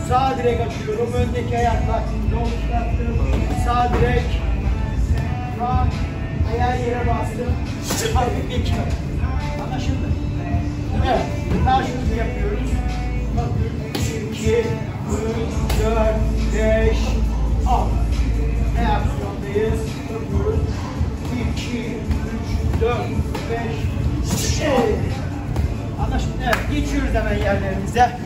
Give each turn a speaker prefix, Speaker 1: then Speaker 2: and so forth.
Speaker 1: Sağ direk açıyorum. Öndeki ayakla uzattım. Sağ direk. Şu an ayağı yere bastım. Hafif geçiyorum. Anlaşıldı? Evet. Karşılıklı yapıyoruz. Bakın. 2, 3, 4, 5, 6. Reaksiyondayız. Bakıyoruz. 2, 3, 4, 5, 6. Anlaşıldı? Evet. Geçiyoruz hemen yerlerimize.